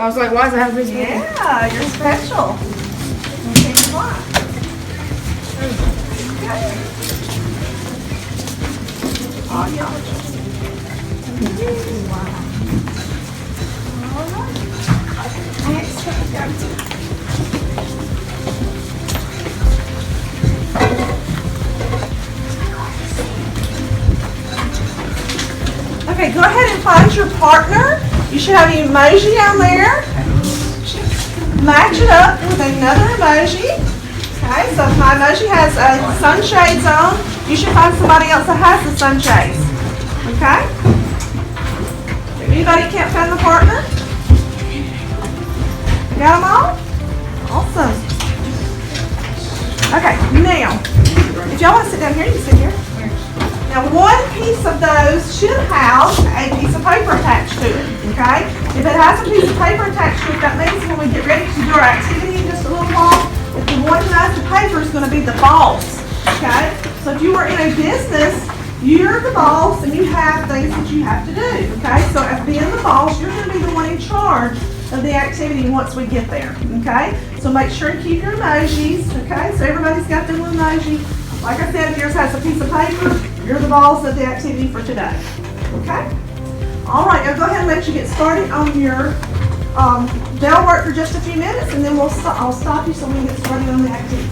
I was like, why does it have to be special? Yeah, you're special. I'll tell you why. Okay. Oh, yeah. All right. Okay, go ahead and find your partner. You should have an emoji down there. Match it up with another emoji. Okay, so if my emoji has sunshades on, you should find somebody else that has the sunshades. Okay? Anybody can't find the partner? Got them all? Awesome. Okay, now, if y'all want to sit down here, you can sit here. Now, one piece of those should have a piece of paper attached to it, okay? If it has a piece of paper attached to it, that means when we get ready to do our activity in just a little while, if the one who has the paper is going to be the boss, okay? So if you are in a business, you're the boss and you have things that you have to do, okay? So as being the boss, you're going to be the one in charge of the activity once we get there, okay? So make sure to keep your emojis, okay? So everybody's got their little emoji. Like I said, if yours has a piece of paper, you're the boss of the activity for today, okay? All right, now go ahead and let you get started on your bell work for just a few minutes, and then I'll stop you so we can get started on the activity.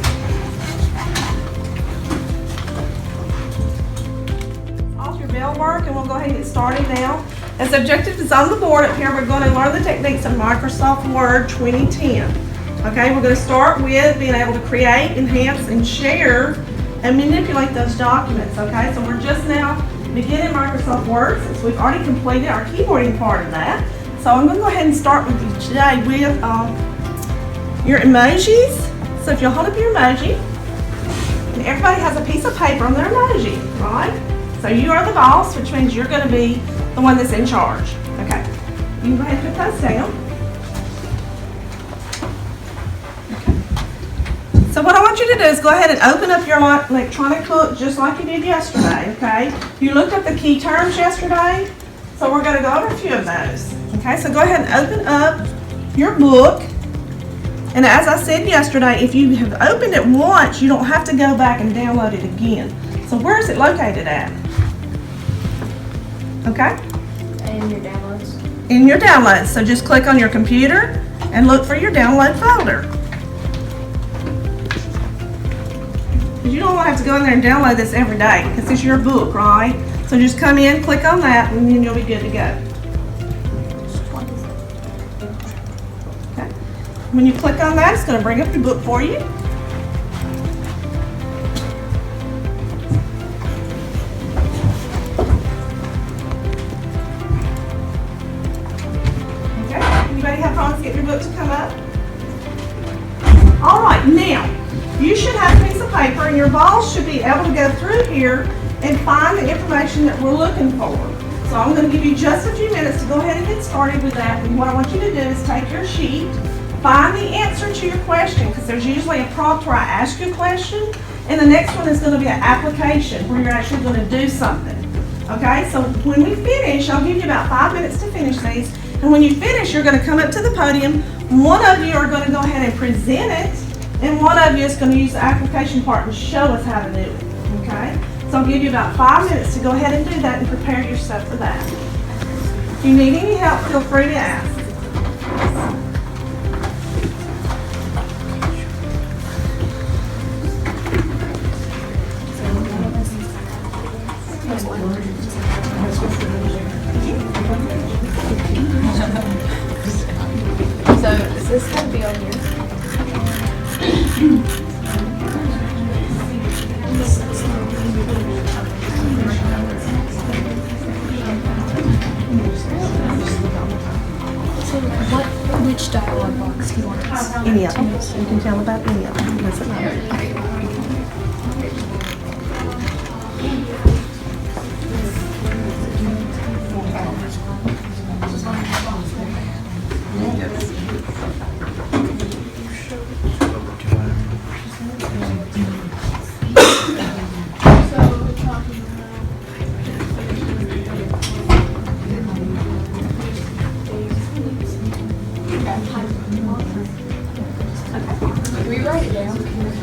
Off your bell work, and we'll go ahead and get started now. As the objective is on the board up here, we're going to learn the techniques of Microsoft Word 2010. Okay, we're going to start with being able to create, enhance, and share and manipulate those documents, okay? So we're just now beginning Microsoft Word since we've already completed our keyboarding part of that. So I'm going to go ahead and start with you today with your emojis. So if you'll hold up your emoji, and everybody has a piece of paper on their emoji, right? So you are the boss, which means you're going to be the one that's in charge, okay? You can go ahead and put those down. So what I want you to do is go ahead and open up your electronic book just like you did yesterday, okay? You looked up the key terms yesterday, so we're going to go over a few of those. Okay, so go ahead and open up your book. And as I said yesterday, if you have opened it once, you don't have to go back and download it again. So where is it located at? Okay? In your downloads. In your downloads. So just click on your computer and look for your download folder. You don't want to have to go in there and download this every day because it's your book, right? So just come in, click on that, and then you'll be good to go. Okay. When you click on that, it's going to bring up the book for you. Okay. Anybody have problems getting your book to come up? All right, now. You should have a piece of paper and your boss should be able to go through here and find the information that we're looking for. So I'm going to give you just a few minutes to go ahead and get started with that. And what I want you to do is take your sheet, find the answer to your question, because there's usually a prompt where I ask you a question, and the next one is going to be an application where you're actually going to do something. Okay, so when we finish, I'll give you about 5 minutes to finish these. And when you finish, you're going to come up to the podium. One of you are going to go ahead and present it. And one of you is going to use the application part and show us how to do it, okay? So I'll give you about 5 minutes to go ahead and do that and prepare yourself for that. If you need any help, feel free to ask. So is this going to be on yours? Which dialog box do you want us? Any of them. You can tell about any of them. Doesn't matter.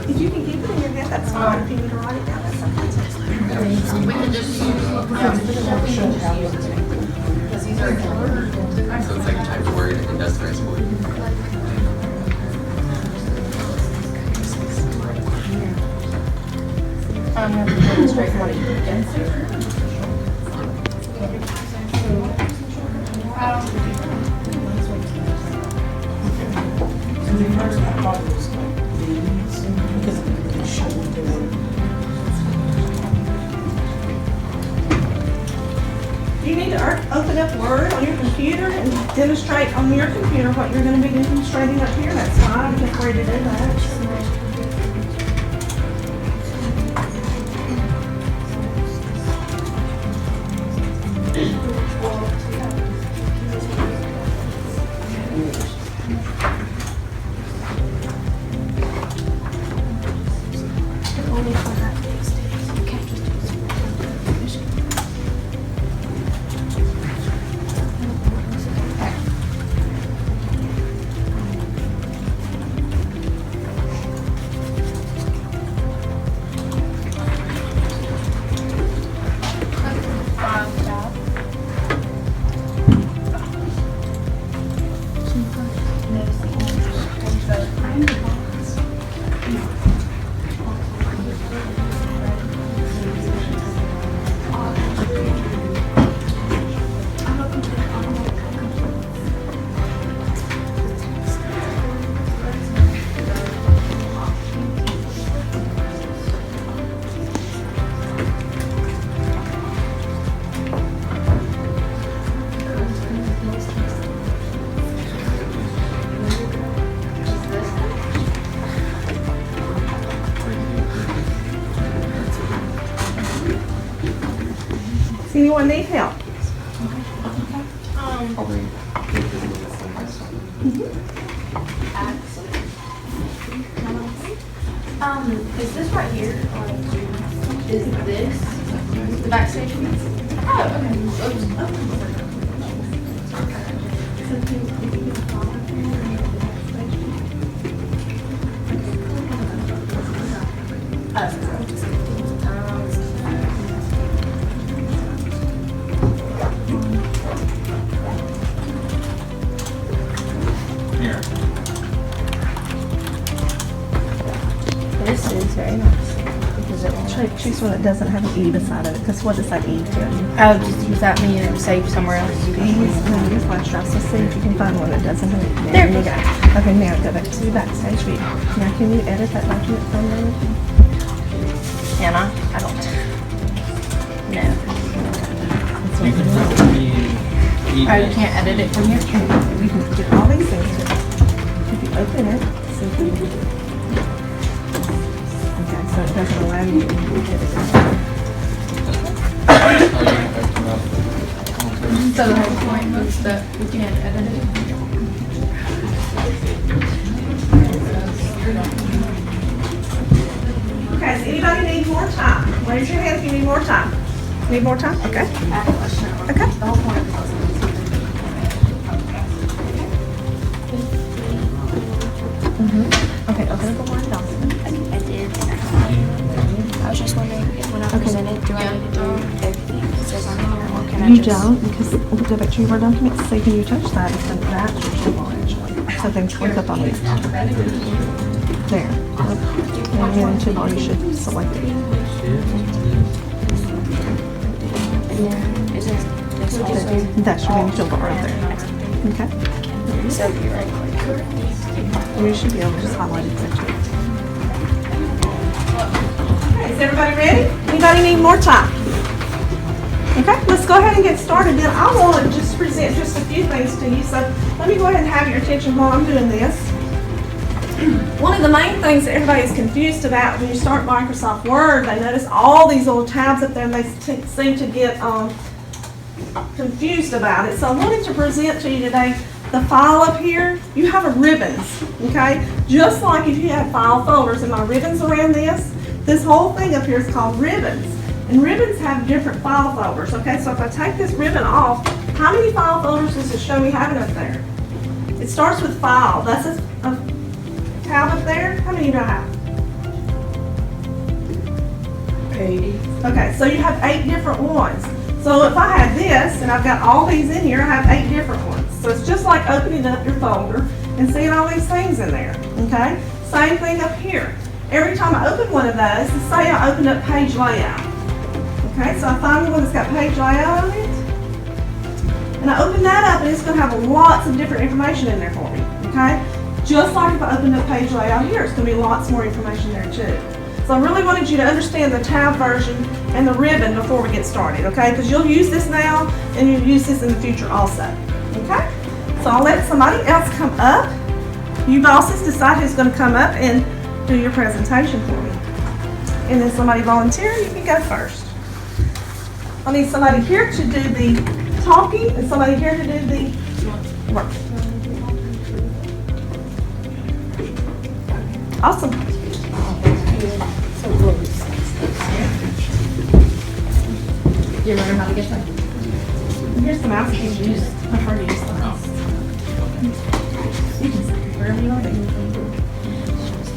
If you can keep it in your head, that's fine. If you need to write it down, that's okay. We can just use. Because these are. So it's like a type of word and that's the rest of it. I'm going to demonstrate what it is. You need to open up Word on your computer and demonstrate on your computer what you're going to be demonstrating up here. That's fine. Feel free to do that. Only for that these days. You can't just do Does anyone need help? Probably. Is this right here? Is this the backstage piece? Oh, okay. Here. This is very nice. Because it will Choose one that doesn't have an E beside it, because what does that E tell you? Oh, just use that me and save somewhere else. Use flash drive. So see if you can find one that doesn't have it. There you it go. Okay, now go back to the backstage view. Now can you edit that document from there? Can I? I don't. No. You can Oh, you can't edit it from here? You can do all these things to it. If you open it, see if you can. Okay, so it doesn't allow you to edit it. So the whole point was that we can't edit it? Okay, does anybody need more time? Raise your hand if you need more time. Need more time? Okay. Okay. The whole point was. Okay, open up a Word document. I did. I was just wondering if when I present it, do I need to do everything it says on here, or can I You just? don't, because we'll go back to your Word document, see when you touch that, it's going to match your table actually. So then click up on it. There. And then to bar, you should select it. Is this also? That's your name toolbar right there. Okay? So you're right. You should be able to just highlight it there too. Okay, is everybody ready? Anybody need more time? Okay, let's go ahead and get started. Then I want to just present just a few things to you. So let me go ahead and have your attention while I'm doing this. One of the main things that everybody's confused about when you start Microsoft Word, they notice all these little tabs up there and they seem to get confused about it. So I wanted to present to you today the file up here. You have a ribbons, okay? Just like if you have file folders and my ribbons around this whole thing up here is called ribbons. And ribbons have different file folders, okay? So if I take this ribbon off, how many file folders does it show me having up there? It starts with file. That's a tab up there. How many do I have? 8. Okay, so you have 8 different ones. So if I had this, and I've got all these in here, I have 8 different ones. So it's just like opening up your folder and seeing all these things in there, okay? Same thing up here. Every time I open one of those, let's say I open up page layout. Okay, so I find the one that's got page layout on it, and I open that up, and it's going to have lots of different information in there for me, okay? Just like if I opened up page layout here, it's going to be lots more information there too. So I really wanted you to understand the tab version and the ribbon before we get started, okay? Because you'll use this now, and you'll use this in the future also, okay? So I'll let somebody else come up. You bosses decide who's going to come up and do your presentation for me. And then somebody volunteer, you can go first. I need somebody here to do the talking and somebody here to do the work. Awesome. So close. Do you remember how to get that? Here's the mouse keys used. I prefer to use the mouse. You can say wherever you like.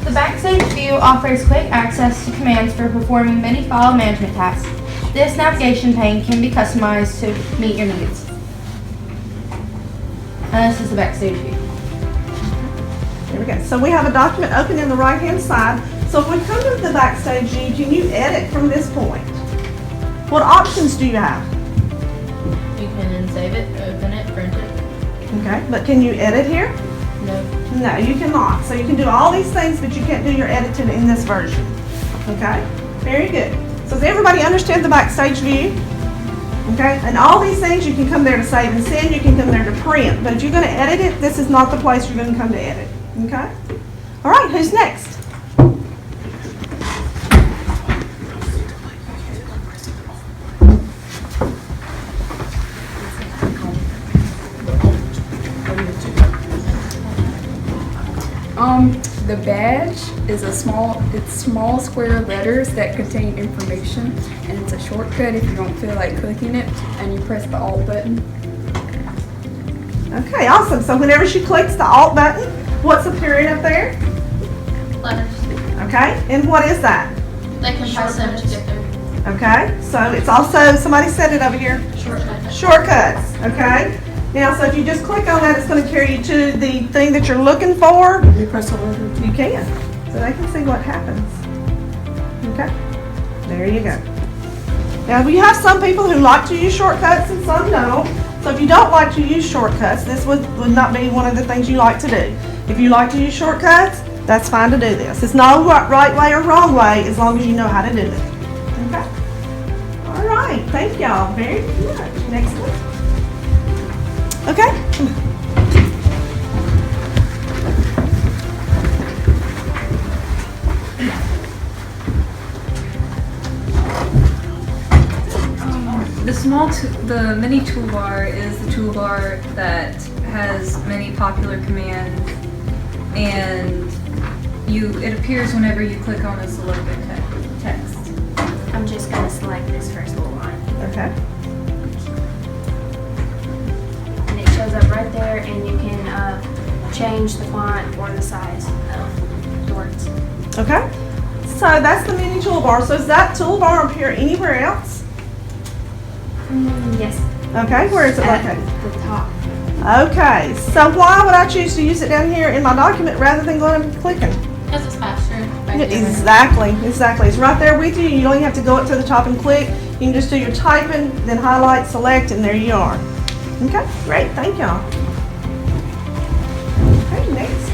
The Backstage view offers quick access to commands for performing many file management tasks. This navigation pane can be customized to meet your needs. And this is the Backstage view. Here we go. So we have a document open in the right-hand side. So if we come to the Backstage view, can you edit from this point? What options do you have? You can save it, open it, print it. Okay, but can you edit here? No. No, you cannot. So you can do all these things, but you can't do your editing in this version. Okay, very good. So does everybody understand the Backstage view? Okay, and all these things you can come there to save and send, you can come there to print. But if you're going to edit it, this is not the place you're going to come to edit. Okay? All right, who's next? The badge is it's small square letters that contain information, and it's a shortcut if you don't feel like clicking it, and you press the Alt button. Okay, awesome. So whenever she clicks the Alt button, what's appearing up there? Letters. Okay, and what is that? They can press them to get there. Okay, so it's also, somebody said it over here, Shortcut. shortcuts, okay? Now, so if you just click on that, it's going to carry you to the thing that you're looking for. You press the letter. You can, so they can see what happens. Okay, there you go. Now, we have some people who like to use shortcuts and some don't. So if you don't like to use shortcuts, this would not be one of the things you like to do. If you like to use shortcuts, that's fine to do this. It's no right way or wrong way as long as you know how to do it. Okay? All right, thank y'all very much. Next one. Okay. The mini toolbar is the toolbar that has many popular commands, and it appears whenever you click on a selected text. I'm just gonna select this first little line. Okay. And it shows up right there, and you can change the font or the size of the words. Okay. So that's the mini toolbar. So is that toolbar up here anywhere else? Yes. Okay, where is it located? At the top. Okay, so why would I choose to use it down here in my document rather than going and clicking? Because it's faster. Exactly. It's right there with you. You don't even have to go up to the top and click. You can just do your typing, then highlight, select, and there you are. Okay, great, thank y'all. Okay, next.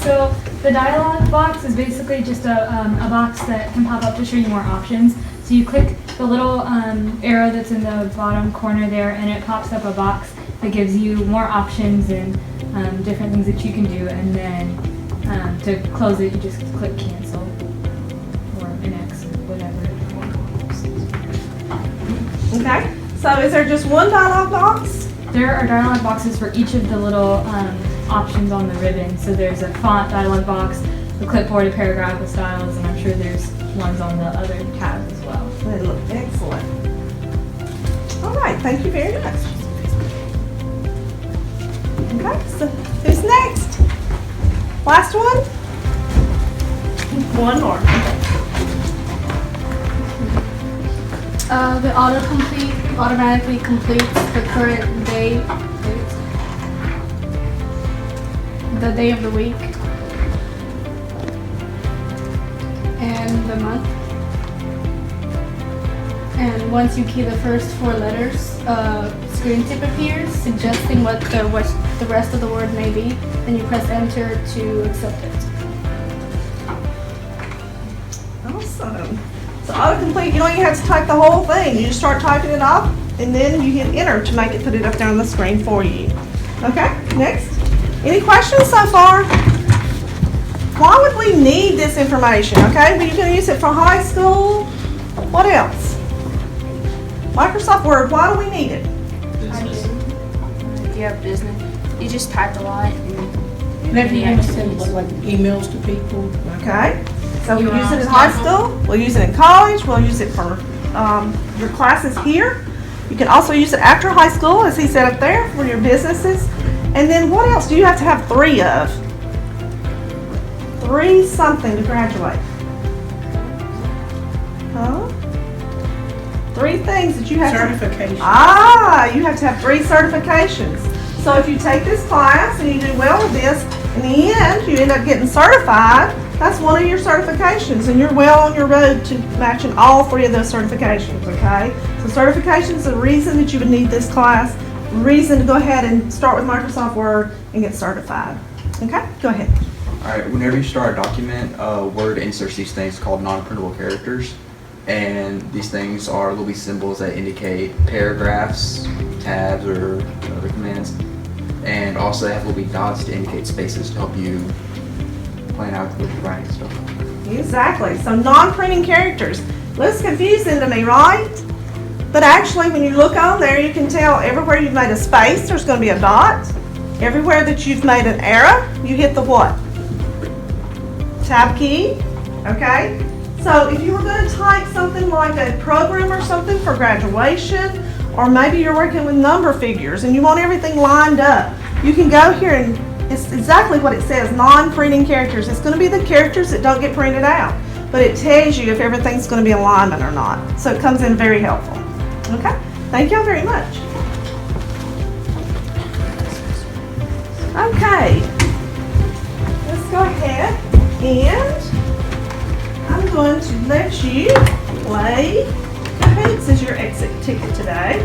So the dialog box is basically just a box that can pop up to show you more options. So you click the little arrow that's in the bottom corner there, and it pops up a box that gives you more options and different things that you can do. And then to close it, you just click cancel or an X, whatever. Okay, so is there just one dialog box? There are dialog boxes for each of the little options on the ribbon. So there's a font dialog box, a clipboard, a paragraph, a styles, and I'm sure there's ones on the other tabs as well. They look excellent. All right, thank you very much. Okay, so who's next? Last one? One more. The autocomplete automatically completes the current day, the day of the week, and the month. And once you key the first 4 letters, a screen tip appears suggesting what the rest of the word may be. Then you press enter to accept it. Awesome. So autocomplete, you don't even have to type the whole thing. You just start typing it up, and then you hit enter to make it put it up there on the screen for you. Okay, next. Any questions so far? Why would we need this information? Okay, well, you're going to use it for high school. What else? Microsoft Word, why do we need it? If you have business, you just type a lot. And if you want to send like emails to people. Okay, so we use it in high school, we'll use it in college, we'll use it for your classes here. You can also use it after high school, as he said up there, for your businesses. And then what else do you have to have 3 of? 3 something to graduate. Huh? 3 things that you have Certification. you have to have 3 certifications. So if you take this class and you do well with this, in the end, you end up getting certified. That's one of your certifications, and you're well on your road to matching all 3 of those certifications, okay? So certifications is the reason that you would need this class, reason to go ahead and start with Microsoft Word and get certified. Okay, go ahead. All right, whenever you start a document, Word inserts these things called non-printable characters. And these things are little symbols that indicate paragraphs, tabs, or other commands. And also they have little dots to indicate spaces to help you plan out what you're writing stuff. Exactly. So non-printing characters. Looks confusing to me, right? But actually, when you look on there, you can tell everywhere you've made a space, there's going to be a dot. Everywhere that you've made an arrow, you hit the what? Tab key. Okay? So if you were going to type something like a program or something for graduation, or maybe you're working with number figures and you want everything lined up, you can go here and it's exactly what it says, non-printing characters. It's going to be the characters that don't get printed out, but it tells you if everything's going to be in alignment or not. So it comes in very helpful. Okay? Thank y'all very much. Okay. Let's go ahead and I'm going to let you play Cahoots as your exit ticket today.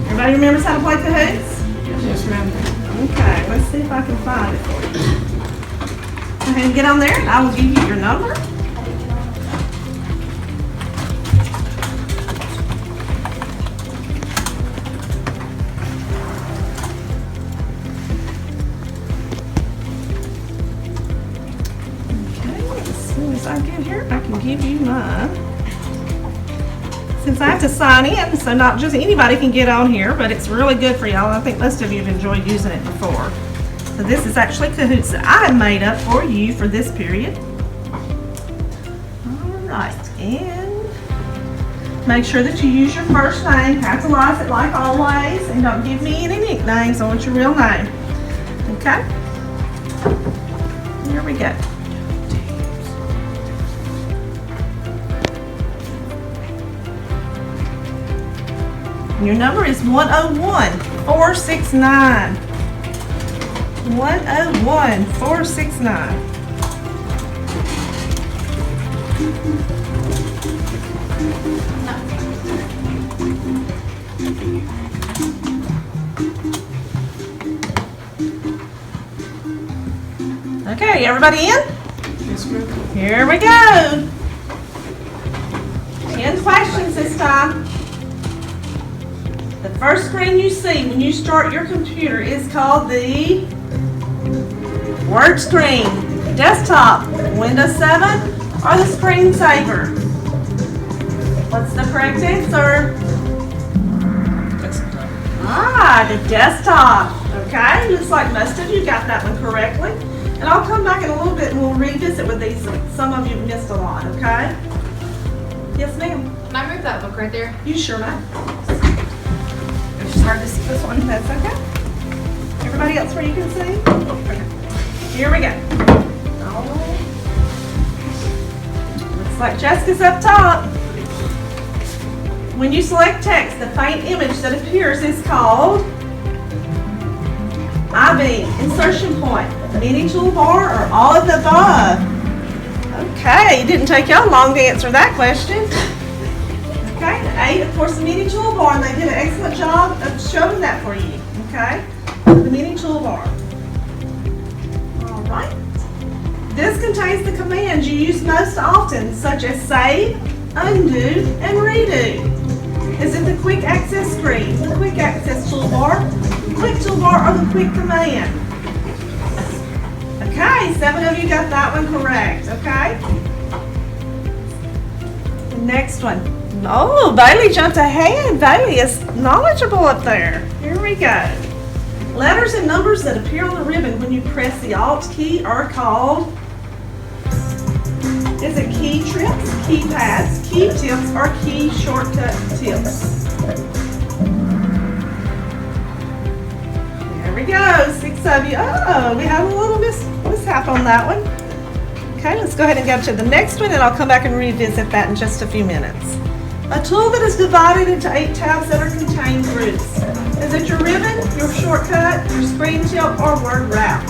Everybody remembers how to play Cahoots? Yes, ma'am. Okay, let's see if I can find it for you. Go ahead and get on there and I will give you your number. I get here, I can give you mine. Since I have to sign in, so not just anybody can get on here, but it's really good for y'all. I think most of you have enjoyed using it before. So this is actually Cahoots that I have made up for you for this period. All right, and make sure that you use your first name, capitalize it like always, and don't give me any nicknames. I want your real name. Okay? Here we go. Your number is 101-469. 101-469. Okay, everybody in? Yes, ma'am. Here we go. 10 questions this time. The first screen you see when you start your computer is called the Word screen. Desktop, Windows 7, or the screensaver? What's the correct answer? Desktop. The desktop. Okay, looks like most of you got that one correctly. And I'll come back in a little bit and we'll revisit with these. Some of you missed a lot, okay? Yes, ma'am. Can I move that book right there? You sure may. It's just hard to see this one. That's okay. Everybody else where you can see? Okay. Here we go. Looks like Jessica's up top. When you select text, the faint image that appears is called I-beam, insertion point, mini toolbar, or all of the above. Okay, it didn't take y'all long to answer that question. Okay, the 8, of course, the mini toolbar, and they did an excellent job of showing that for you. Okay, the mini toolbar. All right. This contains the commands you use most often, such as save, undo, and redo. Is it the quick access screen, the quick access toolbar, the quick toolbar, or the quick command? Okay, 7 of you got that one correct, okay? The next one. Oh, Bailey jumped ahead. Bailey is knowledgeable up there. Here we go. Letters and numbers that appear on the ribbon when you press the Alt key are called, is it key trips, keypads, key tips, or key shortcut tips? There we go, 6 of you. Oh, we have a little mishap on that one. Okay, let's go ahead and go to the next one, and I'll come back and revisit that in just a few minutes. A tool that is divided into 8 tabs that are contained groups. Is it your ribbon, your shortcut, your screen tip, or word wrap?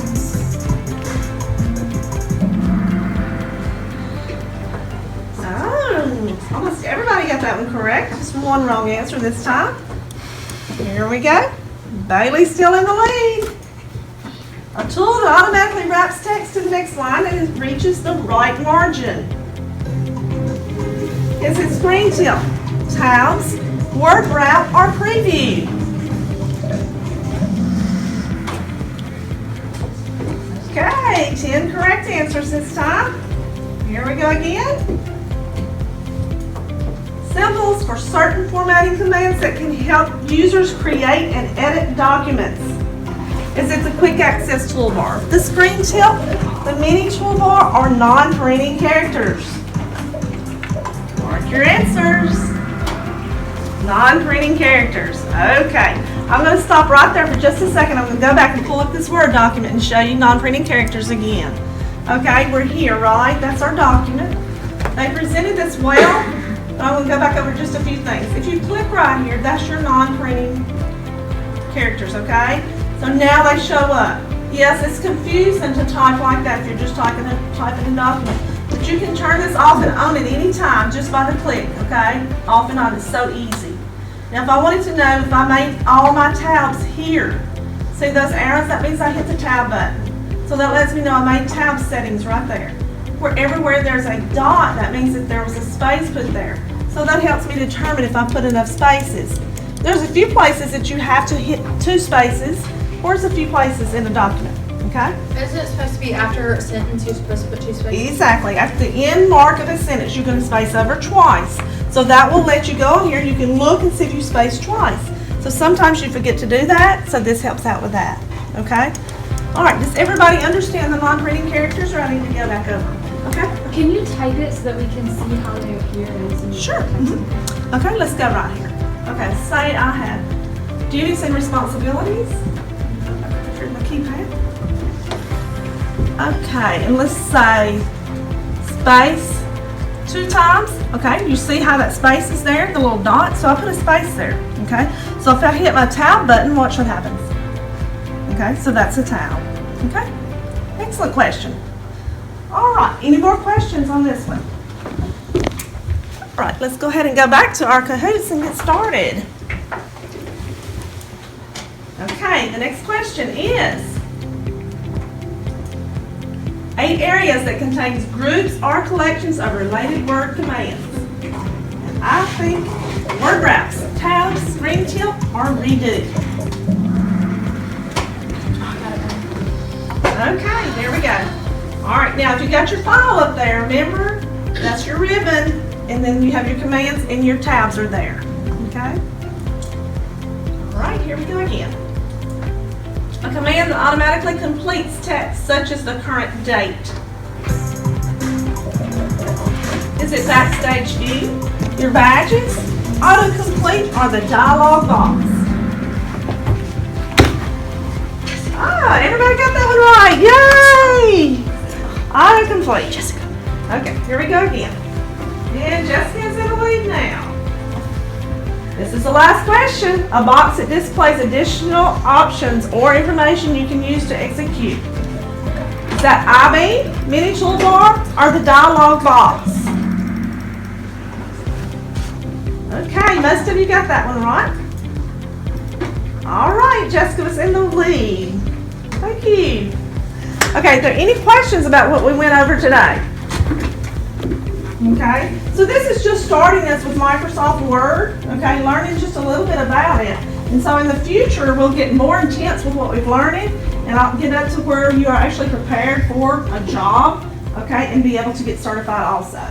Oh, almost everybody got that one correct. Just one wrong answer this time. Here we go. Bailey's still in the lead. A tool that automatically wraps text to the next line and it reaches the right margin. Is it screen tip, tabs, word wrap, or preview? Okay, 10 correct answers this time. Here we go again. Symbols for certain formatting commands that can help users create and edit documents. Is it the quick access toolbar, the screen tip, the mini toolbar, or non-printing characters? Mark your answers. Non-printing characters. Okay. I'm going to stop right there for just a second. I'm going to go back and pull up this Word document and show you non-printing characters again. Okay, we're here, right? That's our document. They presented this well. I'm going to go back over just a few things. If you click right here, that's your non-printing characters, okay? So now they show up. Yes, it's confusing to type like that if you're just typing a document. But you can turn this off and on at any time just by the click, okay? Off and on is so easy. Now if I wanted to know if I made all my tabs here, see those arrows? That means I hit the tab button. So that lets me know I made tab settings right there. Where everywhere there's a dot, that means that there was a space put there. So that helps me determine if I put enough spaces. There's a few places that you have to hit 2 spaces, or there's a few places in a document, okay? Isn't it supposed to be after a sentence you're supposed to put 2 spaces? Exactly. After the end mark of a sentence, you're going to space over twice. So that will let you go in here. You can look and see if you spaced twice. So sometimes you forget to do that, so this helps out with that, okay? All right, does everybody understand the non-printing characters, or I need to go back over them? Okay? Can you type it so that we can see how they appear? Sure. Okay, let's go right here. Okay, say I have duties and responsibilities. Here's my keypad. Okay, and let's say space 2 times. Okay, you see how that space is there, the little dot? So I put a space there. Okay, so if I hit my tab button, watch what happens. Okay, so that's a tab. Okay, excellent question. All right, any more questions on this one? All right, let's go ahead and go back to our Kahoots and get started. Okay, the next question is 8 areas that contains groups or collections of related word commands. And I think word wraps, tabs, screen tip, or redo. Okay, there we go. All right, now if you got your file up there, remember, that's your ribbon, and then you have your commands and your tabs are there, okay? All right, here we go again. A command that automatically completes text, such as the current date. Is it backstage view, your badges, autocomplete, or the dialog box? Excellent. Everybody got that one right. Yay! Autocomplete. Jessica. Okay, here we go again. And Jessica's in the lead now. This is the last question. A box that displays additional options or information you can use to execute. Is that I-beam, mini toolbar, or the dialog box? Okay, most of you got that one right. All right, Jessica was in the lead. Thank you. Okay, are there any questions about what we went over today? Okay, so this is just starting us with Microsoft Word, okay, learning just a little bit about it. And so in the future, we'll get more intense with what we've learned, and I'll get up to where you are actually prepared for a job, okay, and be able to get certified also.